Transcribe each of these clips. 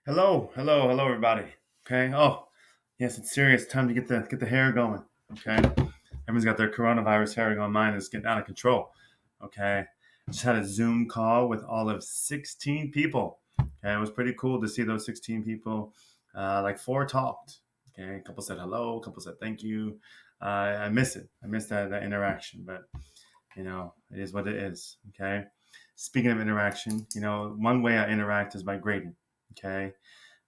Hello, everybody. Okay. Oh, yes, it's serious. Time to get the hair going. Okay. Everyone's got their coronavirus hair going. Mine is getting out of control. Okay. Just had a Zoom call with all of 16 people. Okay, it was pretty cool to see those 16 people. Like four talked. Okay, a couple said hello, a couple said thank you. I miss it. I miss that interaction. But it is what it is. Okay. Speaking of interaction, one way I interact is by grading. Okay.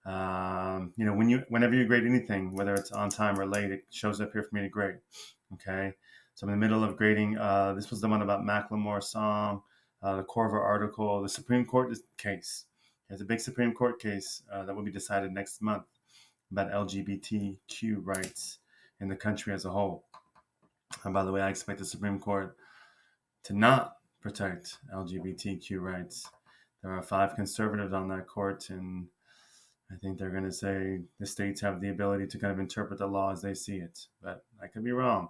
Whenever you grade anything, whether it's on time or late, it shows up here for me to grade. Okay. So I'm in the middle of grading. This was the one about Macklemore's song, the Corver article, the Supreme Court case. There's a big Supreme Court case that will be decided next month about LGBTQ rights in the country as a whole. And by the way, I expect the Supreme Court to not protect LGBTQ rights. There are five conservatives on that court, and I think they're going to say the states have the ability to kind of interpret the law as they see it. But I could be wrong,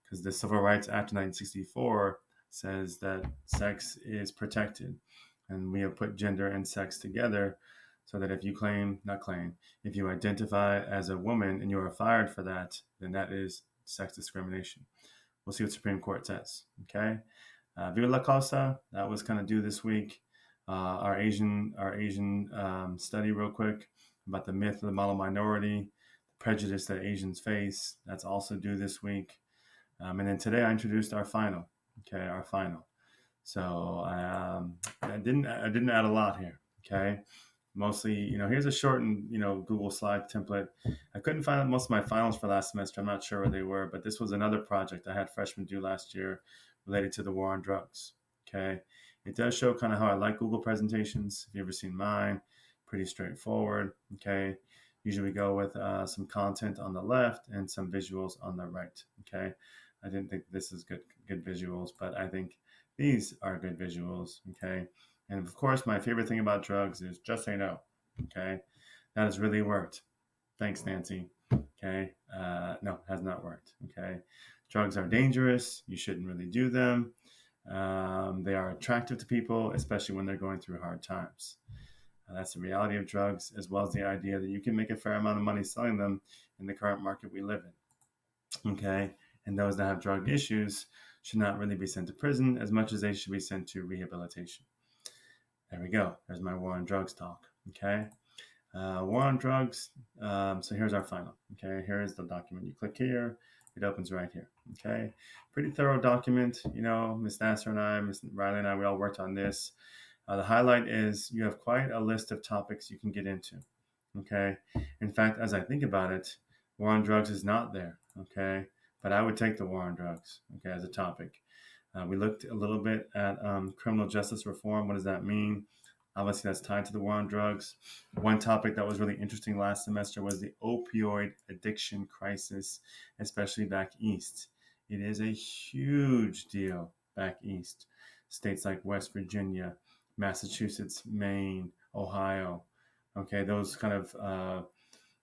because the Civil Rights Act of 1964 says that sex is protected. And we have put gender and sex together so that if you identify as a woman and you are fired for that, then that is sex discrimination. We'll see what Supreme Court says. Okay. Viva la Cosa, that was kind of due this week. Our Asian study, real quick, about the myth of the model minority, the prejudice that Asians face. That's also due this week. And then today I introduced our final. Okay, our final. So I didn't add a lot here. Okay, mostly, here's a shortened, Google slide template. I couldn't find most of my finals for last semester. I'm not sure where they were, but this was another project I had freshmen do last year related to the war on drugs. Okay. It does show kind of how I like Google presentations. If you've ever seen mine, pretty straightforward. Okay. Usually we go with some content on the left and some visuals on the right. Okay. I didn't think this is good visuals, but I think these are good visuals. Okay. And of course, my favorite thing about drugs is just say no. Okay. That has really worked. Thanks, Nancy. Okay. No, has not worked. Okay. Drugs are dangerous. You shouldn't really do them. They are attractive to people, especially when they're going through hard times. That's the reality of drugs, as well as the idea that you can make a fair amount of money selling them in the current market we live in. Okay. And those that have drug issues should not really be sent to prison as much as they should be sent to rehabilitation. There we go. There's my war on drugs talk. Okay. War on drugs. So here's our final. Okay. Here is the document. You click here. It opens right here. Okay. Pretty thorough document. Miss Nasser and I, Miss Riley and I, we all worked on this. The highlight is you have quite a list of topics you can get into. Okay. In fact, as I think about it, war on drugs is not there. Okay. But I would take the war on drugs. Okay. As a topic. We looked a little bit at criminal justice reform. What does that mean? Obviously, that's tied to the war on drugs. One topic that was really interesting last semester was the opioid addiction crisis, especially back east. It is a huge deal back east. States like West Virginia, Massachusetts, Maine, Ohio. Okay, those kind of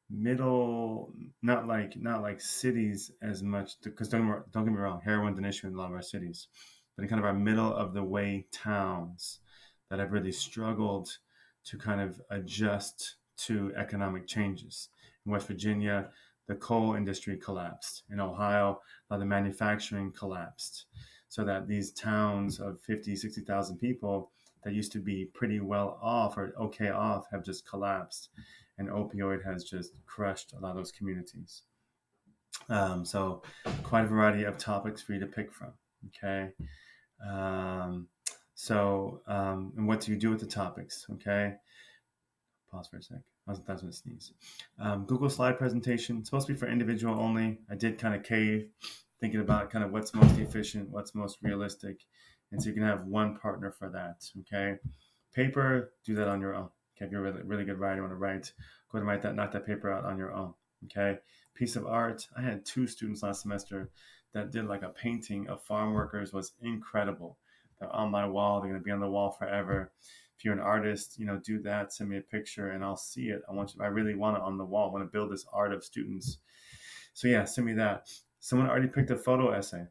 middle, not like cities as much, because don't get me wrong, heroin's an issue in a lot of our cities, but in kind of our middle of the way towns that have really struggled to kind of adjust to economic changes. In West Virginia, the coal industry collapsed. In Ohio, a lot of the manufacturing collapsed. So that these towns of 50, 60,000 people that used to be pretty well off or okay off have just collapsed. And opioid has just crushed a lot of those communities. So quite a variety of topics for you to pick from. Okay. Um, and what do you do with the topics? Okay. Pause for a sec. That's going to sneeze. Google slide presentation. It's supposed to be for individual only. I did kind of cave, thinking about kind of what's most efficient, what's most realistic. And so you can have one partner for that. Okay. Paper, do that on your own. Okay. If you're a really, really good writer, want to write, go ahead and write that, knock that paper out on your own. Okay. Piece of art. I had 2 students last semester that did like a painting of farm workers. Was incredible. They're on my wall. They're going to be on the wall forever. If you're an artist, do that. Send me a picture and I'll see it. I really want it on the wall. I want to build this art of students. So yeah, send me that. Someone already picked a photo essay.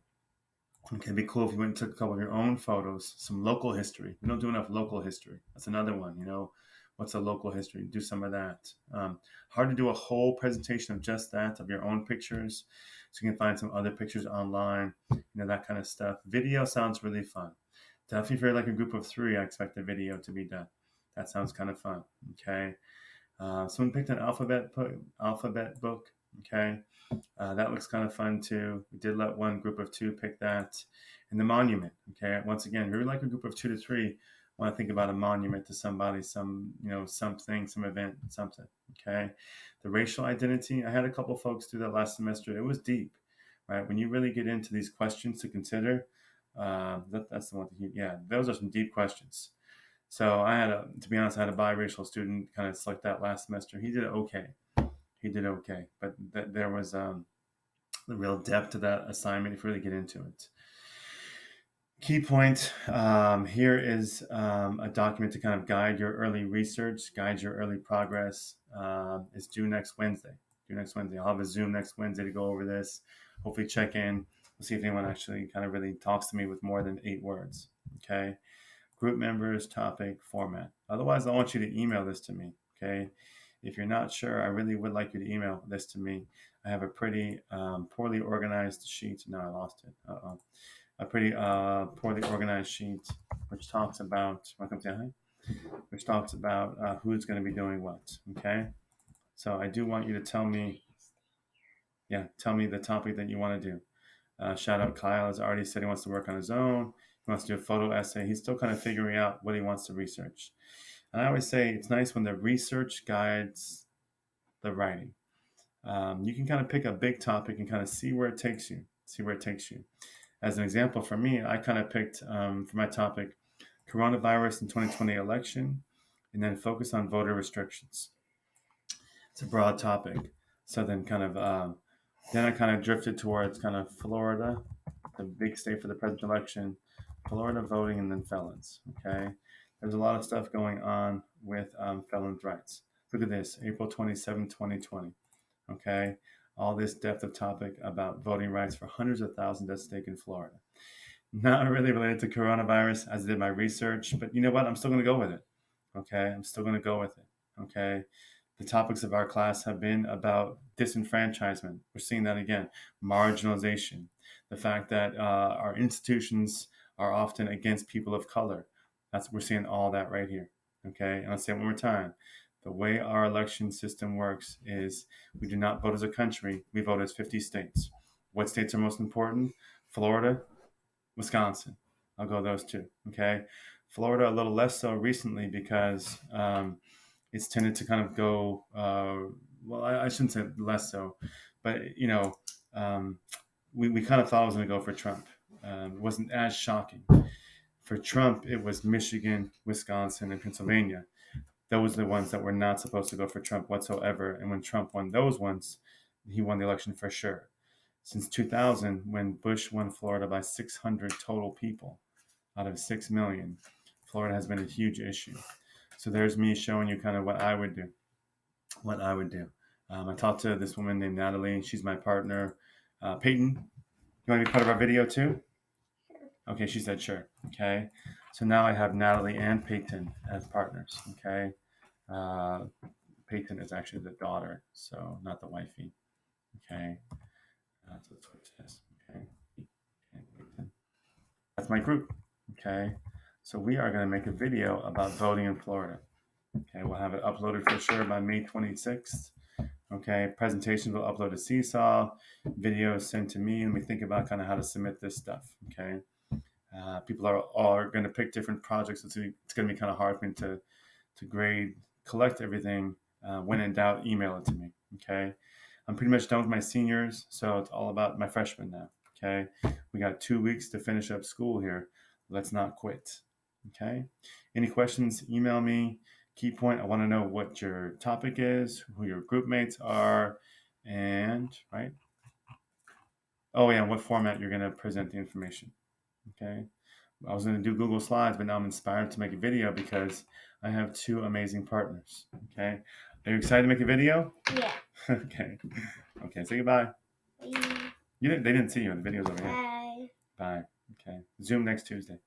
Okay, it'd be cool if you went and took a couple of your own photos, some local history. We don't do enough local history. That's another one. What's a local history? Do some of that. Hard to do a whole presentation of just that, of your own pictures. So you can find some other pictures online, that kind of stuff. Video sounds really fun. Definitely if you're like a group of 3, I expect the video to be done. That sounds kind of fun. Okay. Someone picked an alphabet book. Okay. That looks kind of fun too. We did let one group of 2 pick that. And the monument. Okay. Once again, if you're like a group of 2 to 3, want to think about a monument to somebody, something, some event, something. Okay. The racial identity. I had a couple folks do that last semester. It was deep, right? When you really get into these questions to consider, that's the one thing. Yeah, those are some deep questions. So to be honest, I had a biracial student kind of select that last semester. He did okay. But there was the real depth to that assignment if you really get into it. Key point here is a document to kind of guide your early research, guide your early progress. It's due next Wednesday. I'll have a Zoom next Wednesday to go over this. Hopefully check in. We'll see if anyone actually kind of really talks to me with more than 8 words. Okay. Group members, topic, format. Otherwise, I want you to email this to me. Okay. If you're not sure, I really would like you to email this to me. I have a pretty poorly organized sheet. No, I lost it. A pretty poorly organized sheet, which talks about who's going to be doing what. Okay. So I do want you to tell me the topic that you want to do. Shout out Kyle has already said he wants to work on his own. He wants to do a photo essay. He's still kind of figuring out what he wants to research. And I always say it's nice when the research guides the writing. You can kind of pick a big topic and kind of see where it takes you. As an example, for me, I kind of picked for my topic, coronavirus in 2020 election, and then focus on voter restrictions. It's a broad topic. So then then I kind of drifted towards kind of Florida, the big state for the presidential election, Florida voting, and then felons. Okay. There's a lot of stuff going on with felons' rights. Look at this, April 27, 2020. Okay. All this depth of topic about voting rights for hundreds of thousands at stake in Florida. Not really related to coronavirus as I did my research, but you know what? I'm still going to go with it. Okay. Okay. The topics of our class have been about disenfranchisement. We're seeing that again. Marginalization. The fact that our institutions are often against people of color. We're seeing all that right here. Okay. And I'll say it one more time. The way our election system works is we do not vote as a country. We vote as 50 states. What states are most important? Florida, Wisconsin. I'll go those 2. Okay. Florida a little less so recently because it's tended to kind of go, I shouldn't say less so, but, we kind of thought it was going to go for Trump. It wasn't as shocking. For Trump, it was Michigan, Wisconsin, and Pennsylvania. Those are the ones that were not supposed to go for Trump whatsoever. And when Trump won those ones, he won the election for sure. Since 2000, when Bush won Florida by 600 total people out of 6 million, Florida has been a huge issue. So there's me showing you kind of what I would do. I talked to this woman named Natalie. She's my partner. Peyton, you want to be part of our video too? Okay, she said sure. Okay, so now I have Natalie and Peyton as partners. Okay, Peyton is actually the daughter, so not the wifey. Okay, let's switch this. Okay, Peyton. That's my group. Okay, so we are going to make a video about voting in Florida. Okay, we'll have it uploaded for sure by May 26th. Okay, presentations will upload to Seesaw, videos sent to me, and we think about kind of how to submit this stuff. Okay, people are going to pick different projects. It's going to be kind of hard for me to grade, collect everything. When in doubt, email it to me. Okay, I'm pretty much done with my seniors, so it's all about my freshmen now. Okay, we got 2 weeks to finish up school here. Let's not quit. Okay, any questions? Email me. Key point, I want to know what your topic is, who your group mates are, and what format you're going to present the information. Okay, I was going to do Google Slides, but now I'm inspired to make a video because I have 2 amazing partners. Okay, are you excited to make a video? Yeah. Okay, say goodbye. Bye. They didn't see you in the videos over here. Bye. Bye. Okay, Zoom next Tuesday.